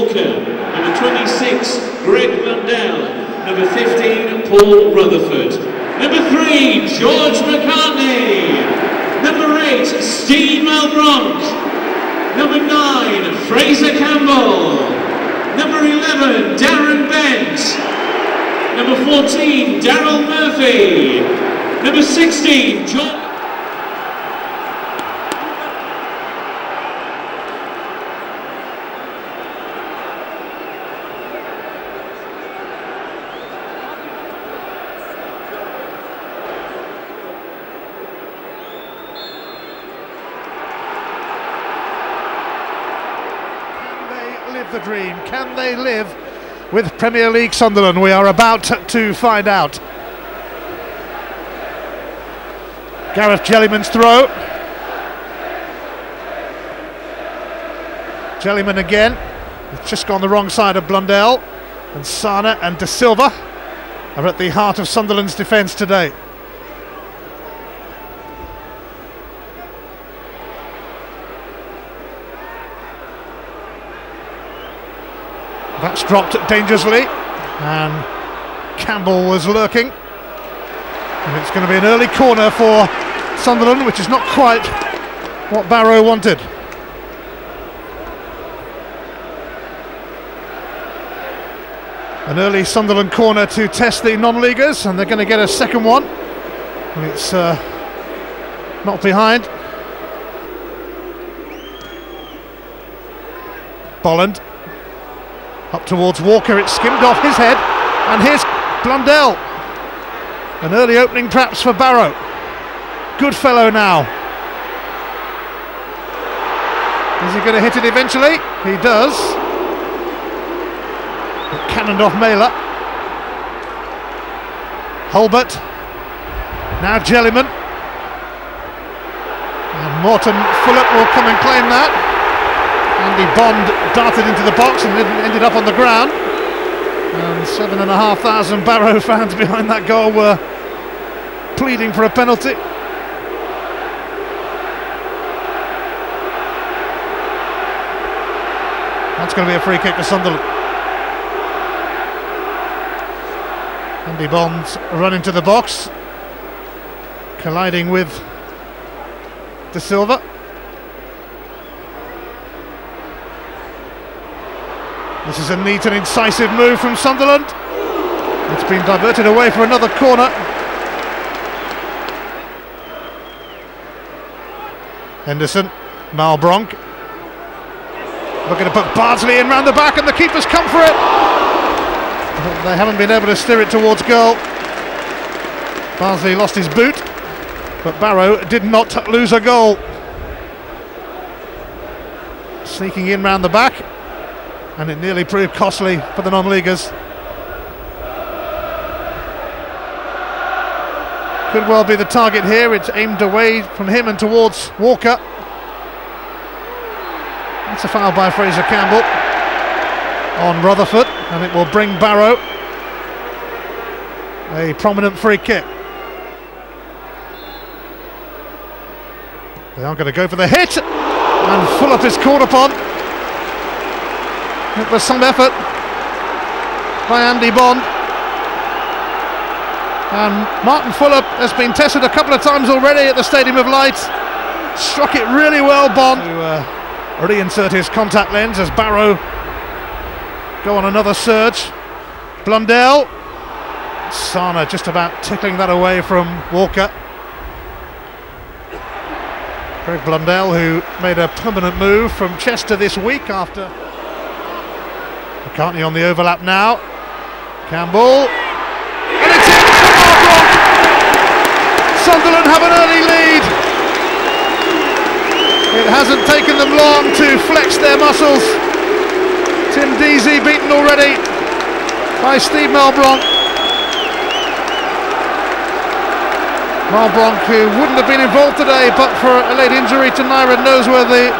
Walker. Number 26, Greg Blundell. Number 15, Paul Rutherford. Number 3, George McCartney. Number 8, STEED MALBRANQUE. Number 9, Fraser Campbell. Number 11, Darren Bent. Number 14, Daryl Murphy. Number 16, John. The dream. Can they live with Premier League Sunderland? We are about to find out. Gareth Jellyman's throw. Jellyman again. It's just gone the wrong side of Blundell. And Sana and De Silva are at the heart of Sunderland's defence today. That's dropped dangerously, and Campbell was lurking, and it's going to be an early corner for Sunderland, which is not quite what Barrow wanted. An early Sunderland corner to test the non-leaguers, and they're going to get a second one, and it's not behind. Bolland. Up towards Walker, it skimmed off his head, and here's Blundell. An early opening perhaps for Barrow. Good fellow now. Is he going to hit it eventually? He does. It cannoned off Mailer. Hulbert. Now Jellyman. And Morton Fulop will come and claim that. Andy Bond darted into the box and ended up on the ground, and 7,500 Barrow fans behind that goal were pleading for a penalty. That's going to be a free kick for Sunderland. Andy Bond's run into the box, colliding with De Silva. This is a neat and incisive move from Sunderland. It's been diverted away for another corner. Henderson, Malbranque. Looking to put Bardsley in round the back, and the keeper's come for it. But they haven't been able to steer it towards goal. Bardsley lost his boot, but Barrow did not lose a goal. Sneaking in round the back. And it nearly proved costly for the non-leaguers. Could well be the target here. It's aimed away from him and towards Walker. That's a foul by Fraser Campbell on Rutherford, and it will bring Barrow a prominent free kick. They are going to go for the hit, and Fulop is called upon. It was some effort by Andy Bond, and Martin Fulop has been tested a couple of times already at the Stadium of Light. Struck it really well, Bond, to reinsert his contact lens as Barrow go on another surge. Blundell, Sana just about tickling that away from Walker. Greg Blundell, who made a permanent move from Chester this week after. McCartney on the overlap now. Campbell. And it's in for Malbranque. Sunderland have an early lead. It hasn't taken them long to flex their muscles. Tim Deasy beaten already by STEED Malbranque. Malbranque, who wouldn't have been involved today but for a late injury to Naira Noseworthy,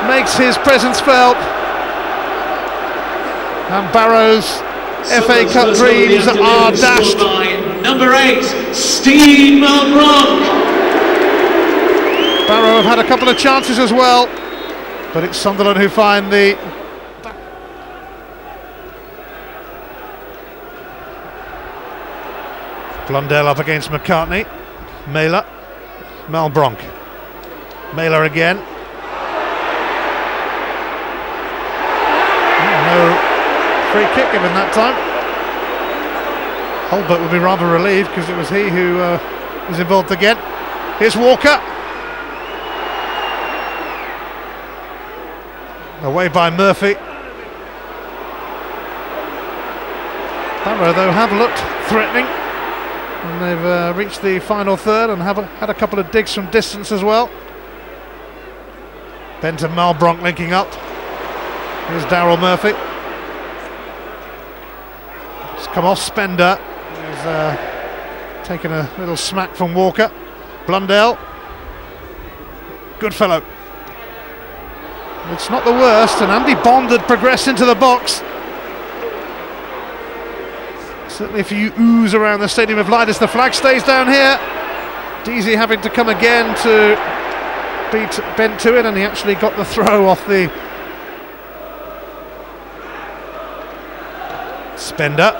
makes his presence felt. And Barrow's FA Cup dreams are dashed. By number 8, STEED Malbranque. Barrow have had a couple of chances as well, but it's Sunderland who find the Blundell up against McCartney. Mailer. Malbranque. Mailer again. No free kick given that time. Hulbert would be rather relieved because it was he who was involved again. Here's Walker. Away by Murphy. Barrow, though, have looked threatening, and they've reached the final third and have had a couple of digs from distance as well. Bent and Malbranque linking up. Here's Daryl Murphy. It's come off Spender. He's taken a little smack from Walker. Blundell. Good fellow. It's not the worst, and Andy Bond had progressed into the box. Certainly if you ooze around the Stadium of Light as the flag stays down here. Deasy having to come again to beat Bent to it, and he actually got the throw off the Spender.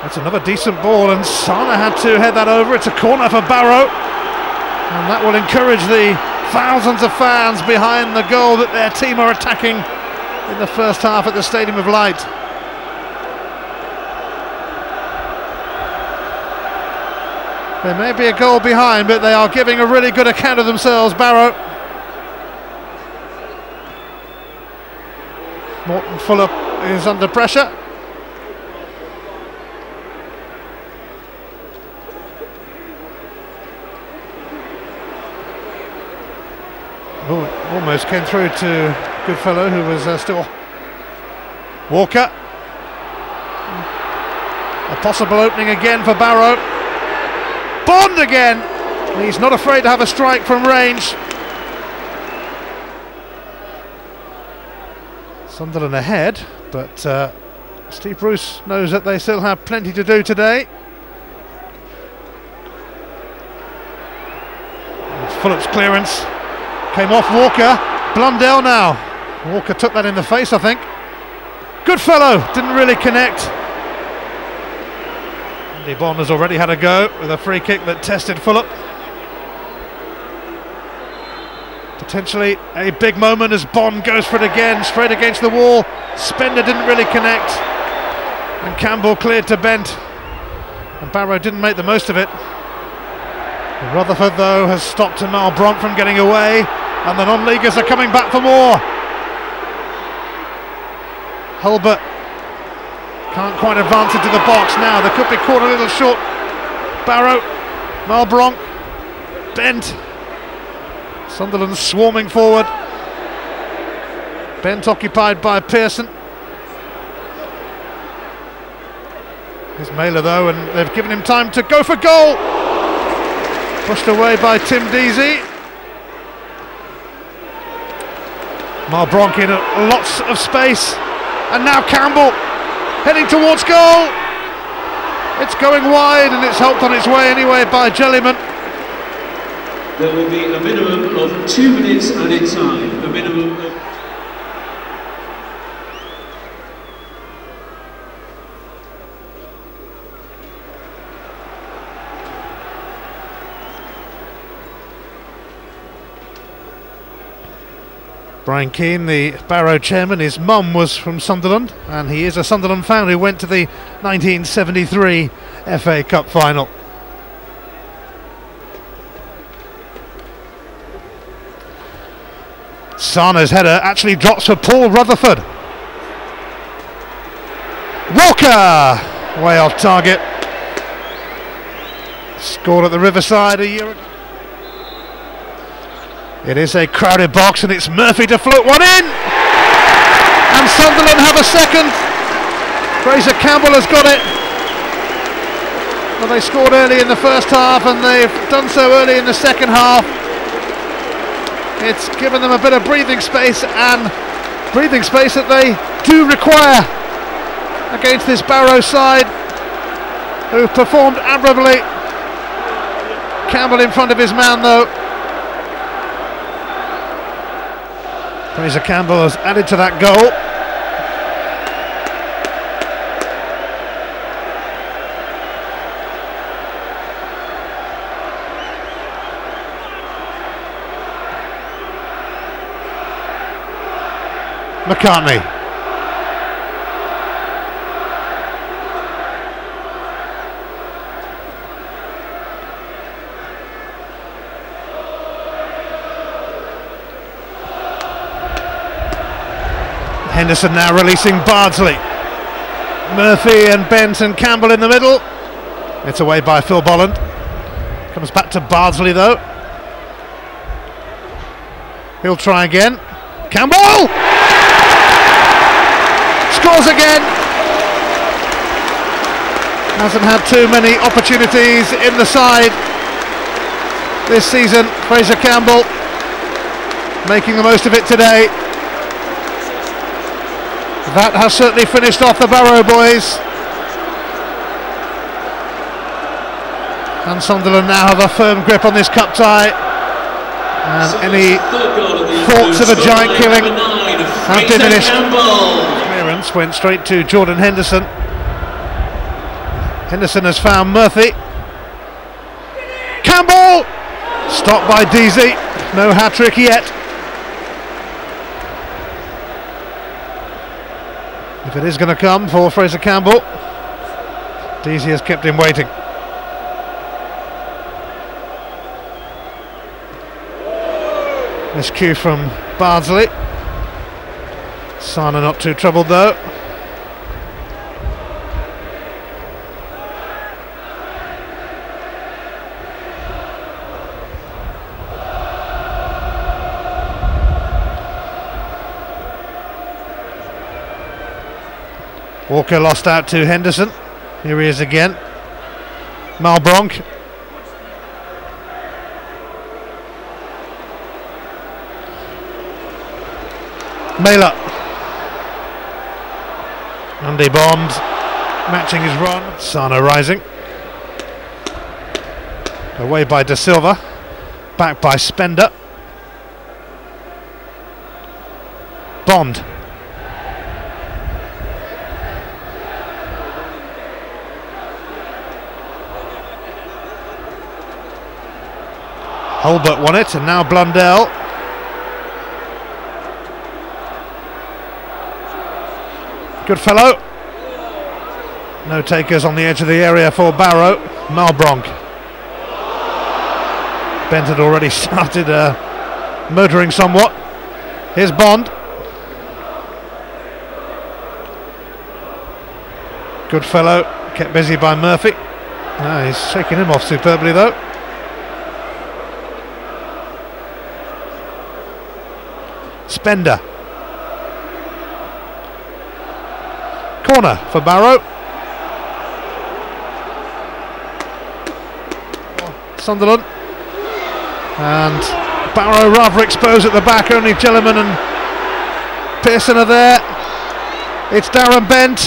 That's another decent ball, and Sana had to head that over. It's a corner for Barrow, and that will encourage the thousands of fans behind the goal that their team are attacking in the first half at the Stadium of Light. There may be a goal behind, but they are giving a really good account of themselves, Barrow. Morton Fuller is under pressure. Oh, almost came through to Goodfellow, who was still... Walker. A possible opening again for Barrow. Bond again! He's not afraid to have a strike from range. Sunderland ahead, but Steve Bruce knows that they still have plenty to do today. It's Phillips' clearance. Came off Walker. Blundell now. Walker took that in the face, I think. Goodfellow didn't really connect. Andy Bond has already had a go with a free kick that tested Fulham. Potentially a big moment as Bond goes for it again, straight against the wall. Spender didn't really connect, and Campbell cleared to Bent, and Barrow didn't make the most of it. Rutherford, though, has stopped Malbranque from getting away, and the non-leaguers are coming back for more. Hulbert can't quite advance into the box now. They could be caught a little short. Barrow, Malbranque, Bent. Sunderland swarming forward. Bent occupied by Pearson. Here's Mailer, though, and they've given him time to go for goal. Pushed away by Tim Deasy. Malbranque in lots of space, and now Campbell heading towards goal. It's going wide, and it's helped on its way anyway by Jellyman. There will be a minimum of 2 minutes added time. A minimum of... Brian Keane, the Barrow chairman, his mum was from Sunderland, and he is a Sunderland fan who went to the 1973 FA Cup final. Sana's header actually drops for Paul Rutherford. Walker! Way off target. Scored at the Riverside a year ago. It is a crowded box, and it's Murphy to float one in! And Sunderland have a second. Fraser Campbell has got it. Well, they scored early in the first half, and they've done so early in the second half. It's given them a bit of breathing space, and breathing space that they do require against this Barrow side, who performed admirably. Campbell in front of his man, though. Fraser Campbell has added to that goal. McCartney. Henderson now releasing Bardsley. Murphy and Bent and Campbell in the middle. It's away by Phil Bolland. Comes back to Bardsley though. He'll try again. Campbell! Scores again! Hasn't had too many opportunities in the side this season. Fraser Campbell making the most of it today. That has certainly finished off the Barrow boys. And Sunderland now have a firm grip on this cup tie. And any thoughts of a giant killing have diminished. Clearance went straight to Jordan Henderson. Henderson has found Murphy. Campbell! Stopped by Deasy. No hat-trick yet. If it is going to come for Fraser Campbell, Deasy has kept him waiting. Miscue from Bardsley. Sana not too troubled though. Walker lost out to Henderson. Here he is again. Malbranque. Mela. Andy Bond matching his run. Sana rising. Away by De Silva. Back by Spender. Bond. Holbert won it, and now Blundell. Good fellow. No takers on the edge of the area for Barrow. Malbranque. Bent had already started motoring somewhat. Here's Bond. Good fellow, kept busy by Murphy. No, he's shaking him off superbly though. Spender. Corner for Barrow. Sunderland. And Barrow rather exposed at the back, only Jelliman and Pearson are there. It's Darren Bent.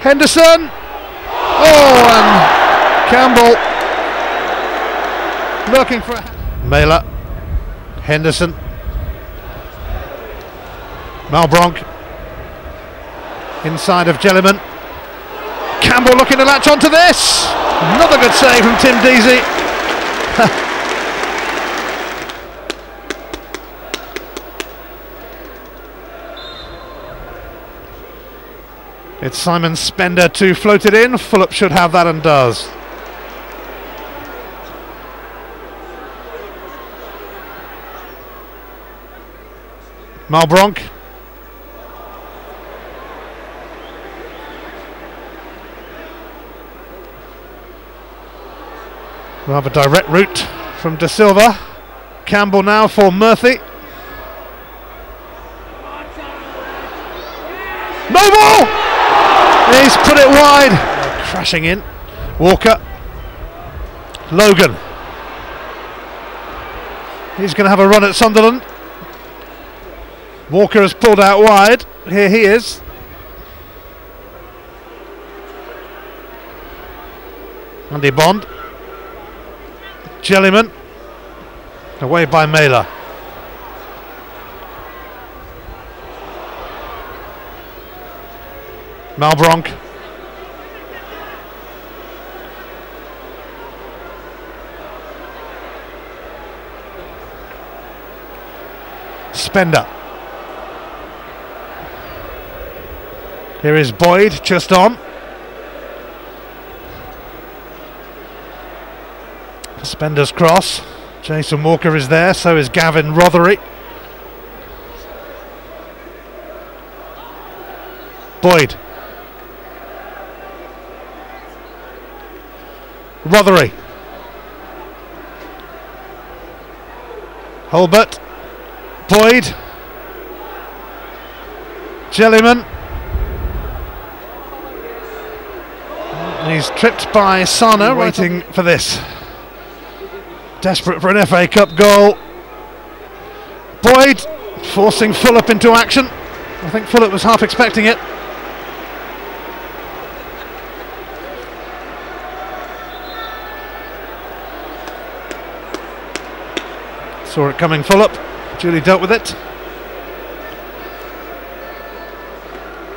Henderson. Oh, and Campbell looking for Mela. Henderson. Malbranque. Inside of Jelliman. Campbell looking to latch onto this. Another good save from Tim Deasy. It's Simon Spender to float it in. Fulop should have that and does. Malbranque. Rather direct route from De Silva. Campbell now for Murphy. No ball! He's put it wide. Crashing in. Walker. Logan. He's going to have a run at Sunderland. Walker has pulled out wide. Here he is. Andy Bond. Jelliman. Away by Mela. Malbranque. suspender. Here is Boyd, just on. Suspender's cross. Jason Walker is there, so is Gavin Rothery. Boyd. Rothery. Hulbert. Boyd. Jellyman. And he's tripped by Sana, waiting for this. Desperate for an FA Cup goal. Boyd forcing Fulop into action. I think Fulop was half expecting it. Saw it coming, Fulop. Julie dealt with it.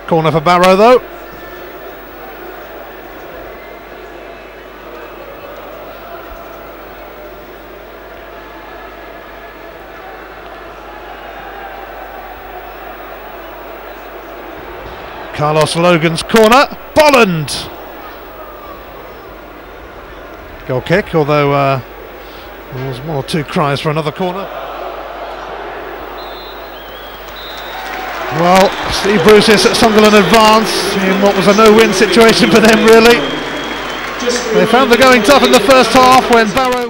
Corner for Barrow though. Carlos Logan's corner. Bolland! Goal kick, although there was one or two cries for another corner. Well, Steve Bruce's Sunderland advance in what was a no-win situation for them, really. They found the going tough in the first half when Barrow...